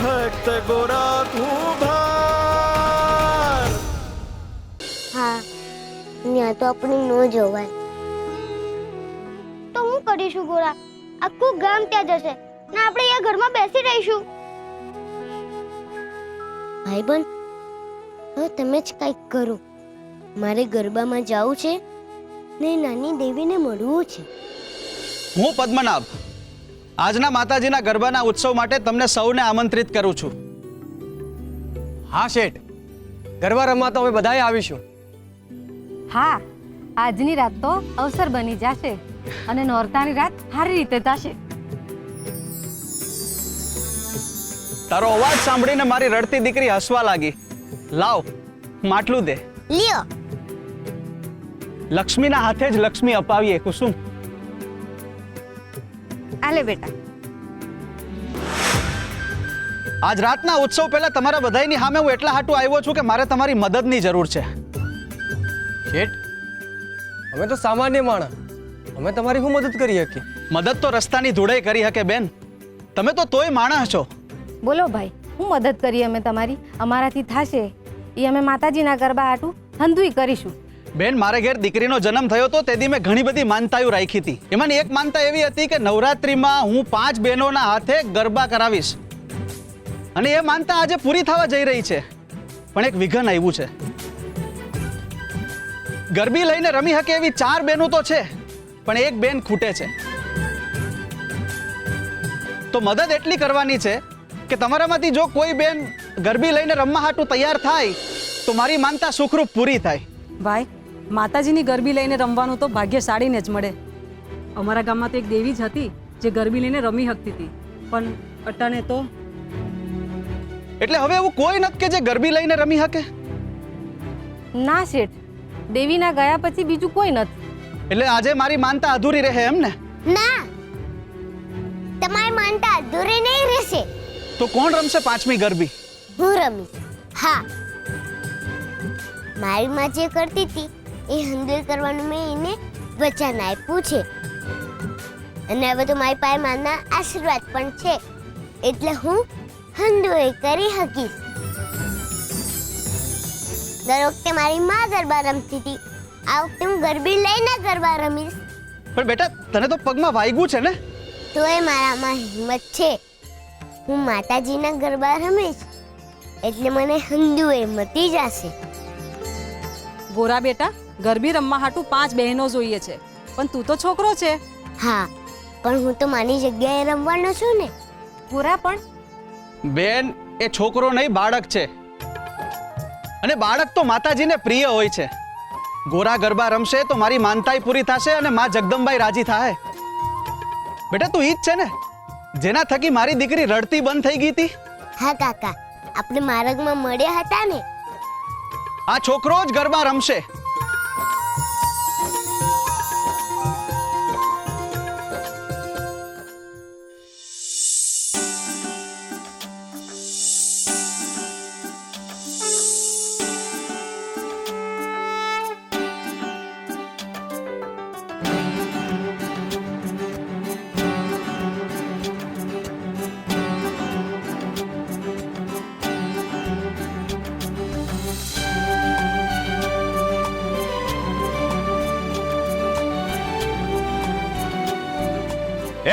ભક્ત ગોરા કુંભાર. હા, ત્યાં તો આપણે ન જવાય. તો હું કરીશું ગોરા? આખું ગામ ત્યાં જશે ને આપણે અહીંયા ઘરમાં બેસી રહીશું. ભાઈબંધ, હવે તમે જ કંઈક કરો. મારે ગરબામાં જવું છે ને નાની દેવીને મળવું છે. હું પદ્મનાભ આજના માતાજીના ગરબાના ઉત્સવ માટે તમને સૌને આમંત્રિત કરું છું. હા શેઠ, ગરબા રમવા તો અમે બધાએ આવીશું. હા, આજની રાત તો અવસર બની જશે અને નોરતાની રાત સારી રીતે થશે. તારો અવાજ સાંભળીને મારી રડતી દીકરી હસવા લાગી. લાવ માટલું દે. લ્યો. લક્ષ્મીના હાથે જ લક્ષ્મી અપાવીએ. કુસુમ, આલે બેટા. આજ રાતના ઉત્સવ પહેલા તમારા બધાયની સામે હું એટલા હાટું આવ્યો છું કે મારે તમારી મદદની જરૂર છે. શેઠ, અમે તો સામાન્ય માણસ, અમે તમારી શું મદદ કરી શકીએ? મદદ તો રસ્તાની ધૂળે કરી શકે બેન. તમે તો તોય માણસ છો. બોલો ભાઈ, હું મદદ કરી અમે તમારી. અમારાથી થાશે એ અમે માતાજીના ગરબા હાટું હંધુય કરીશું. બેન, મારે ઘેર દીકરીનો જન્મ થયો તો તે દી મેં ઘણી બધી માનતાઓ રાખી હતી. એમાંની એક માનતા એવી હતી કે નવરાત્રીમાં હું 5 બહેનોના હાથે ગરબા કરાવીશ અને એ માનતા આજે પૂરી થવા જઈ રહી છે. પણ એક વિઘન આવ્યું છે. ગરબી લઈને રમી શકે એવી 4 બહેનો તો છે પણ એક બેન ખૂટે છે. તો મદદ એટલી કરવાની છે કે તમારામાંથી જો કોઈ બેન ગરબી લઈને રમવા હાટું તૈયાર થાય તો મારી માનતા સુખરૂપ પૂરી થાય. ભાઈ, માતાજીની ગરબી લઈને રમવાનું તો ભાગ્યશાળીને જ મળે. અમારા ગામમાં તો એક દેવી જ હતી જે ગરબી લઈને રમી શકતી હતી, પણ અટાણે તો એટલે હવે એવું કોઈ નથી કે જે ગરબી લઈને રમી શકે? ના શેઠ, દેવીના ગયા પછી બીજું કોઈ નથી. એટલે આજે મારી માનતા અધૂરી રહે એમ ને? ના, તમારી માનતા અધૂરી નહીં રહેશે. તો કોણ રમશે 5મી ગરબી? હું રમીશ. હા, મારી માં જે કરતી હતી એ હંદુય કરવાનું મેં એને વચન આપ્યું છે અને હવે તો મારી પાસે માના આશીર્વાદ પણ છે એટલે હું હંદુય કરી શકીશ. દર વખતે મારી માં ગરબા રમતી હતી, આ વખતે હું ગરબી લઈને ગરબા રમીશ. પણ બેટા, તને તો પગમાં વાગ્યું છે ને? તોય મારામાં હિંમત છે. હું માતાજીના ગરબા રમીશ એટલે મને હંદુય મટી જશે. ગોરા બેટા, ગરબી રમવા હાટું 5 બહેનો જોઈએ છે, પણ તું તો છોકરો છે. હા, પણ હું તો મારી જગ્યાએ રમવાનો છું ને. પૂરા પણ બેન, એ છોકરો નહીં બાળક છે અને બાળક તો માતાજીને પ્રિય હોય છે. ગોરા ગરબા રમશે તો મારી માનતાઈ પૂરી થશે અને માં જગદંબાઈ રાજી થાય. બેટા, તું ઈ જ છે ને જેના થકી મારી દીકરી રડતી બંધ થઈ ગઈ હતી? હા કાકા, આપણે માર્ગમાં મળ્યા હતા ને. આ છોકરો જ ગરબા રમશે.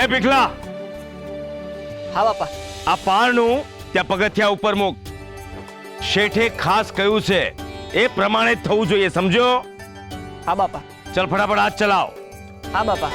એ ભીખલા, હા બાપા. આ પારનું ત્યાં પગથિયા ઉપર મૂક. શેઠે ખાસ કહ્યું છે એ પ્રમાણે જ થવું જોઈએ, સમજો? હા બાપા. ચલ ફટાફટ હાથ ચલાવ. હા બાપા.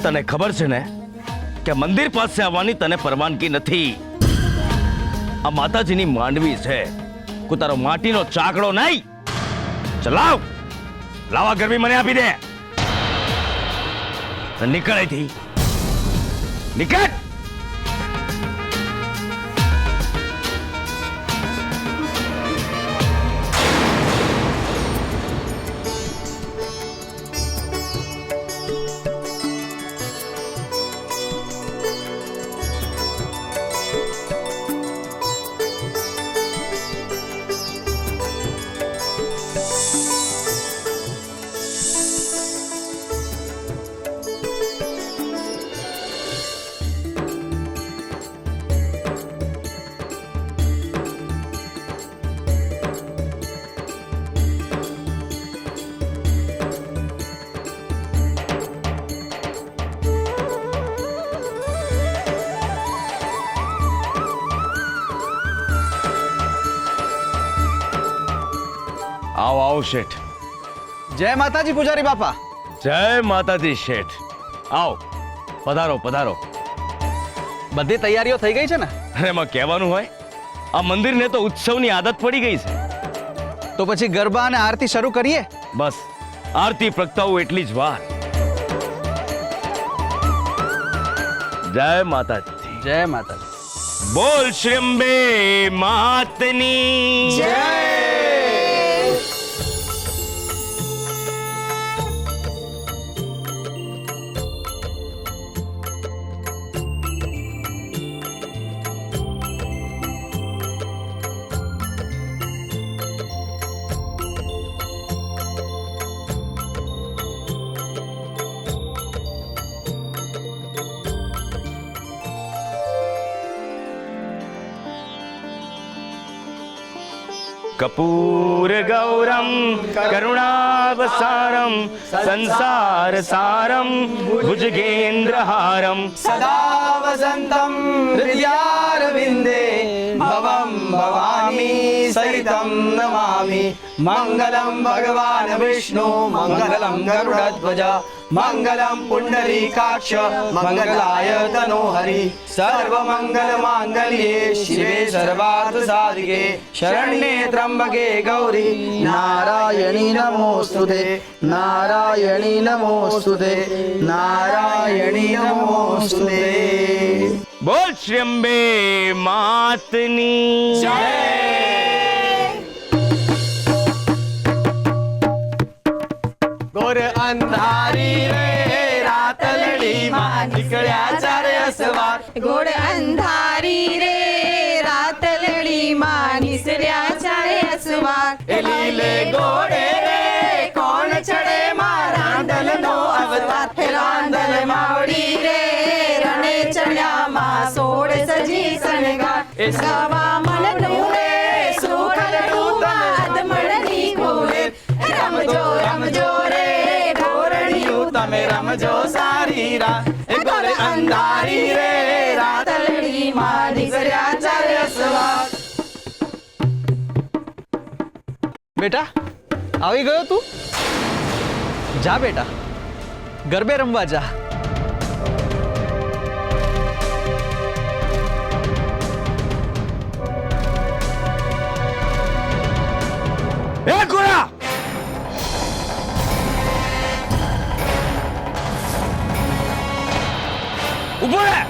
તને ખબર છે ને કે મંદિર પાસે આવવાની તને પરવાનગી નથી. આ માતાજીની માંડવી છે, કોઈ તારો માટીનો ચાકડો નહીં. ચલાવ, લાવા ગરબી મને આપી દે. નીકળ અહીંથી. નીકળ. આવો આવો શેઠ. જય માતાજી પૂજારી બાપા. જય માતાજી શેઠ. આવો, પધારો પધારો. બધી તૈયારીઓ થઈ ગઈ છે ને? અરે એમાં કહેવાનું હોય, આ મંદિરને તો ઉત્સવની આદત પડી ગઈ છે. તો પછી ગરબા અને આરતી શરૂ કરીએ. બસ આરતી પ્રગટાવું એટલી જ વાર. જય માતાજી. જય માતાજી. બોલ શ્રી અંબે માતની જય. કપૂર ગૌરમ કરુણાવસારમ સંસાર સારમ ભુજગેન્દ્રહારમ સદા વસંતમ હૃદયારવિંદે ભવમ ભવાની સહિતમ નમામિ મંગલમ ભગવાન વિષ્ણુ મંગલમ ગરુડધ્વજ મંગલમ પુંડરીકાક્ષ મંગલાય તનોહરિ સર્વમંગલ માંગલ્યે શિવે સર્વાર્થ સાધિકે શરણ્યે ત્રંબકે ગૌરી નારાયણી નમોસ્તુતે નારાયણી નમોસ્તુતે નારાયણી નમોસ્તુતે. બોલ શ્રી અંબે માતની જય. ગોર અંધારી રે રાતલડી માં નીકળ્યા ચારે અસવાર ગોળ અંધારી રે રાતલડી માં નિસર્યા ચારે અસવાર એ લીલે ગોળે રે કોણ ચડે માં રાંદલ નો અવતાર હે રાંદલ માવડી રે રણે ચડ્યા માં સોળ સજી શણગાર એ ગાવા મનનું રે સુખડું બાદ મળની ગોળે રમજો રમજો રે ગોરણિયું તમે રમજો સારી રાત એ ગોર અંધારી રે રાતલડી માં નિસર્યા ચારે અસવાર. બેટા આવી ગયો તું? જા બેટા, ગરબે રમવા જા. એ ગોરા, ઉભો રહે.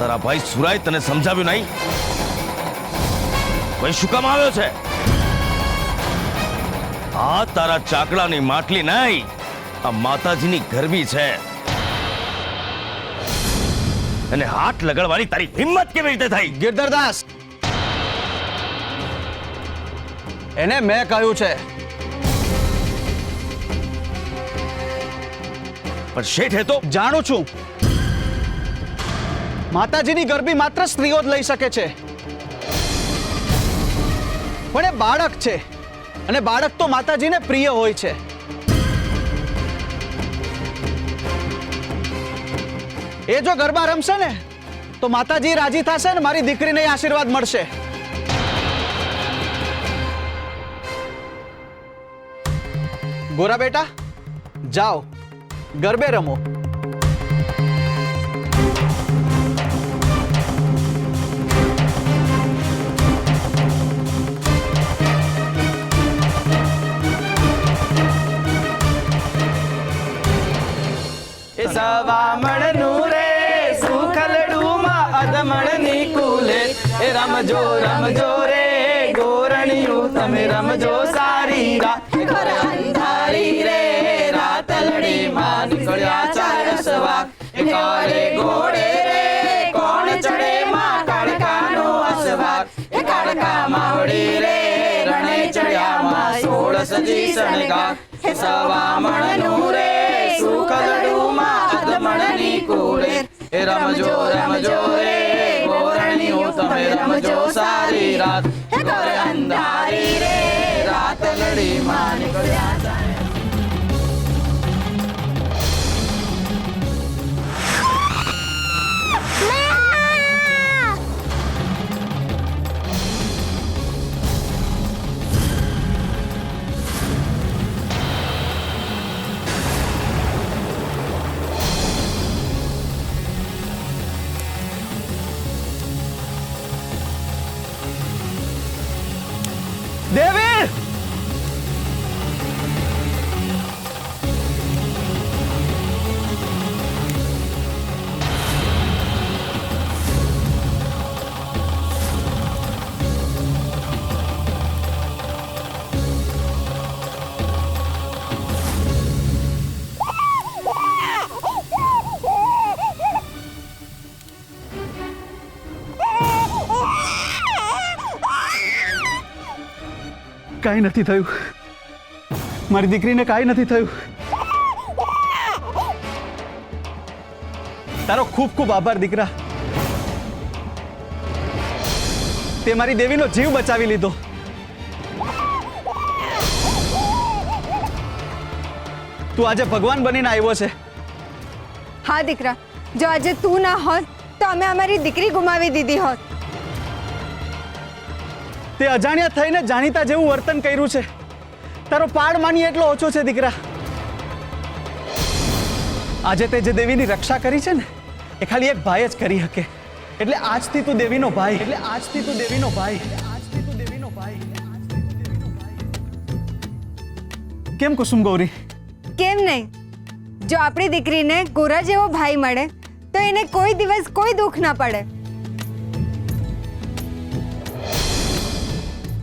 તારા ભાઈ સુરાય તને સમજાવ્યું નહીં? ભાઈ શું કામ આવ્યો છે? આ તારા ચાકડાની માટલી નહીં, આ માતાજીની ગરબી છે. અને હાથ લગાડવાની તારી હિંમત કેવી રીતે થઈ? ગિરધરદાસ, એને મેં કહ્યું છે. પણ શેઠ એ તો જાણું છું, માતાજીની ગરબી માત્ર સ્ત્રીઓ જ લઈ શકે છે. પણ એ બાળક છે અને બાળક તો માતાજીને પ્રિય હોય છે. એ જો ગરબા રમશે ને તો માતાજી રાજી થશે ને મારી દીકરીને આશીર્વાદ મળશે. ગોરા બેટા, જાઓ ગરબે રમો. રમજો રમજો રે ગોરણિયું તમે રમજો સારી રાત ઘર અંધારી રે રાતલડી માં નીકળ્યા ચાર સવાર કરે ઘોડે રે કોણ ચડે માં કાળકાનો અસવાર કાળકા માવડી રે રણે ચડ્યા માં 16 સજી શણગાર સવામણનું રે સુખદડું માં અધમણની કુળે રમજો રમજો રે ગોરણિયું તમે રમજો સારી રાત ઘર અંધારી રે રાતલડી માં નીકળ્યા ચાર દેવી કાંઈ નથી થયું મારી દીકરીને કાંઈ નથી થયું તારો ખૂબ ખૂબ આભાર દીકરા તે મારી દેવીનો જીવ બચાવી લીધો તું આજે ભગવાન બનીને આવ્યો છે હા દીકરા, જો આજે તું ના હોત તો અમે અમારી દીકરી ગુમાવી દીધી હોત. તે અજાણ્યા થઈને જાણીતા જેવું વર્તન કર્યું છે તારો પાડ માની એટલો ઓછો છે દીકરા આજે તે જે દેવીની રક્ષા કરી છે ને એ ખાલી એક ભાઈ જ કરી શકે એટલે આજથી તું દેવીનો ભાઈ કેમ કુસુમ ગૌરી કેમ નહીં? જો આપણી દીકરીને ગોરા જેવો ભાઈ મળે તો એને કોઈ દિવસ કોઈ દુઃખ ના પડે.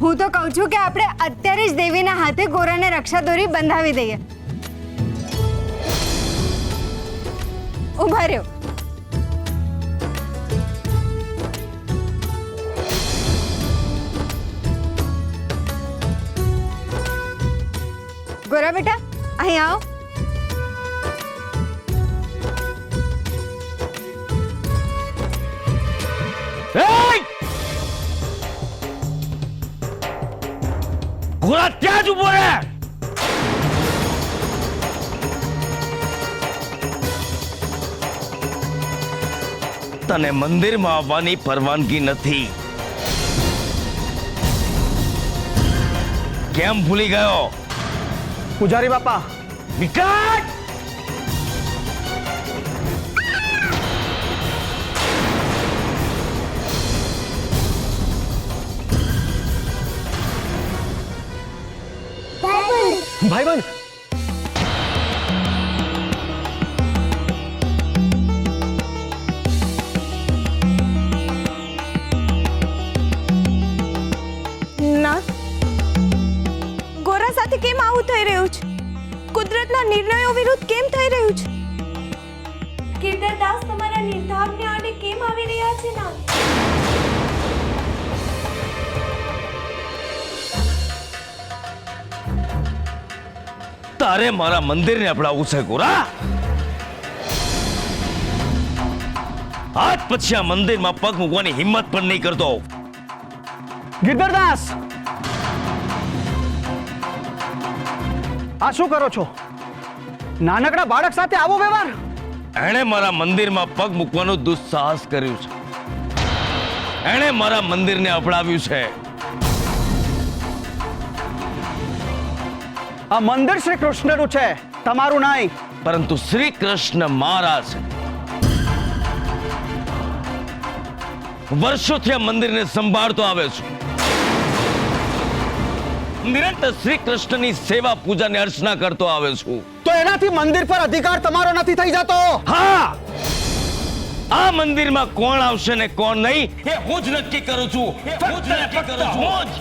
હું તો કહું છું કે આપણે અત્યારે જ દેવીના હાથે ગોરાને રક્ષા દોરી બંધાવી દઈએ. ઉભા રહ્યો. ગોરા બેટા, અહીં આવો. ઘોડા ત્યાં જ ઉભો રહે. તને મંદિરમાં આવવાની પરવાનગી નથી. કેમ ભૂલી ગયો? પૂજારી બાપા વિકટ! ભાઈબંધ ના, ગોરા સાથે કેમ આવું થઈ રહ્યું છે? કુદરતના નિર્ણયો વિરુદ્ધ કેમ થઈ રહ્યું છે? કિર્તરદાસ તમારા નિર્ધારને આડે કેમ આવી રહ્યા છે? ના, તારે મારા મંદિરને અપડાવવું છે ગોરા. આજ પછી આ મંદિરમાં પગ મૂકવાની હિંમત પણ નહીં કરતો. ગિરધરદાસ આ શું કરો છો? નાનકડા બાળક સાથે આવો વ્યવહાર? એણે મારા મંદિરમાં પગ મૂકવાનું દુસ્સાહસ કર્યું છે. એણે મારા મંદિરને અપડાવ્યું છે. આ મંદિર શ્રી કૃષ્ણનું છે, તમારું નહીં. પરંતુ શ્રી કૃષ્ણ મારા છે. વર્ષોથી આ મંદિરને સંભાળતો આવે છું. નિરંતર શ્રી કૃષ્ણની સેવા પૂજા ને અર્ચના કરતો આવે છું. તો એનાથી મંદિર પર અધિકાર તમારો નથી થઈ જતો? હા, આ મંદિરમાં કોણ આવશે ને કોણ નહીં એ હું જ નક્કી કરું છું. ફક્ત ને ફક્ત હું જ.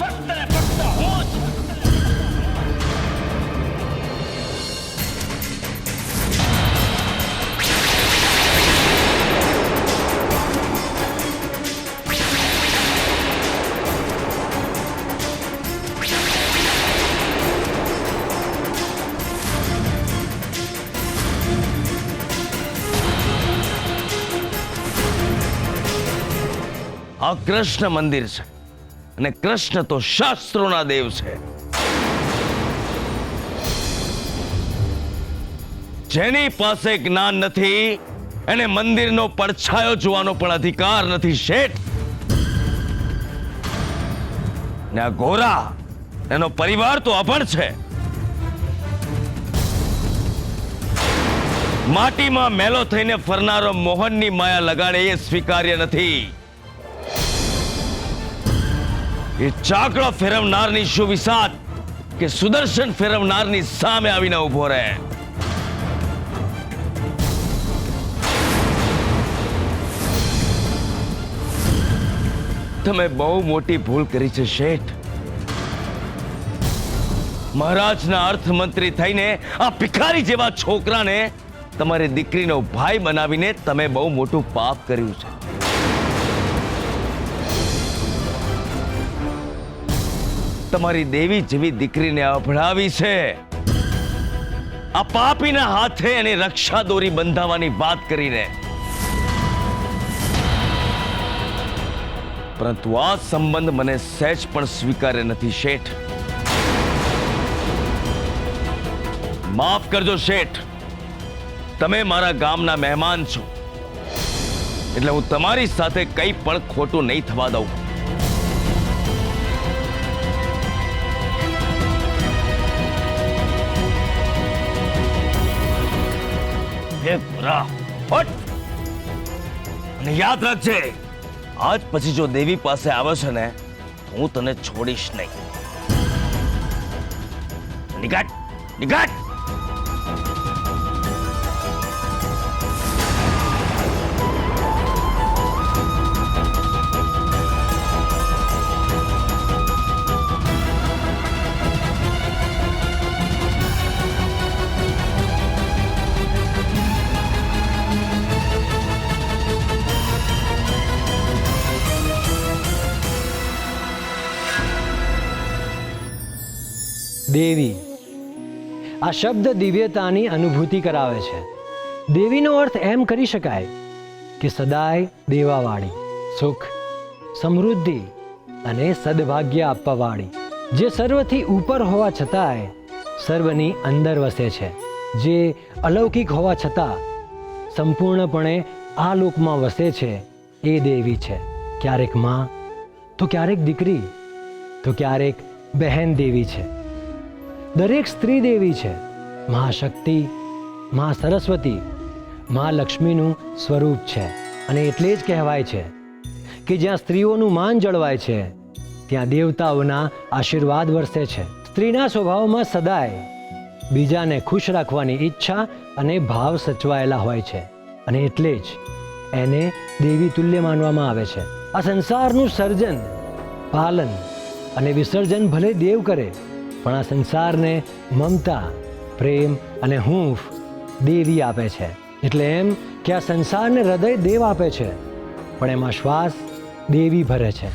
આ કૃષ્ણ મંદિર છે અને કૃષ્ણ તો શાસ્ત્રોના દેવ છે. જેની પાસે જ્ઞાન નથી એને મંદિરનો પડછાયો જોવાનો પણ અધિકાર નથી શેઠ. ને આ ગોરા એનો પરિવાર તો અભણ છે. માટીમાં મેલો થઈને ફરનારો મોહનની માયા લગાડે એ સ્વીકાર્ય નથી. એ ચાકડો ફેરવનારની શું વિસાત કે સુદર્શન ફેરવનારની સામે આવીને ઉભો રહે. તમે બહુ મોટી ભૂલ કરી છે શેઠ. મહારાજના અર્થમંત્રી થઈને આ ભિખારી જેવા છોકરાને તમારી દીકરીનો ભાઈ બનાવીને તમે બહુ મોટું પાપ કર્યું છે. તમારી દેવી જેવી દીકરીને અભડાવી છે. આ પાપીના હાથે એની રક્ષા દોરી બંધાવવાની વાત કરીને. પરંતુ આ સંબંધ મને સહેજ પણ સ્વીકાર્ય નથી શેઠ. માફ કરજો શેઠ, તમે મારા ગામના મહેમાન છો એટલે હું તમારી સાથે કંઈ પણ ખોટું નહીં થવા દઉં. અને યાદ રાખજે, આજ પછી જો દેવી પાસે આવે છે ને હું તને છોડીશ નહીં. નિકાટ નિકાટ. દેવી આ શબ્દ દિવ્યતાની અનુભૂતિ કરાવે છે. દેવીનો અર્થ એમ કરી શકાય કે સદાય દેવાવાળી, સુખ, સમૃદ્ધિ અને સદભાગ્ય આપવાવાળી, જે સર્વથી ઉપર હોવા છતાંય સર્વની અંદર વસે છે, જે અલૌકિક હોવા છતાં સંપૂર્ણપણે આ લોકમાં વસે છે, એ દેવી છે. ક્યારેક માં તો ક્યારેક દીકરી તો ક્યારેક બહેન દેવી છે. દરેક સ્ત્રી દેવી છે. મહાશક્તિ, મા સરસ્વતી, મા લક્ષ્મીનું સ્વરૂપ છે. અને એટલે જ કહેવાય છે કે જ્યાં સ્ત્રીઓનું માન જળવાય છે ત્યાં દેવતાઓના આશીર્વાદ વરસે છે. સ્ત્રીના સ્વભાવમાં સદાય બીજાને ખુશ રાખવાની ઈચ્છા અને ભાવ સચવાયેલા હોય છે અને એટલે જ એને દેવી તુલ્ય માનવામાં આવે છે. આ સંસારનું સર્જન, પાલન અને વિસર્જન ભલે દેવ કરે, પણ આ સંસારને મમતા, પ્રેમ અને હૂંફ દેવી આપે છે. એટલે એમ કે આ સંસારને હૃદય દેવ આપે છે, પણ એમાં શ્વાસ દેવી ભરે છે.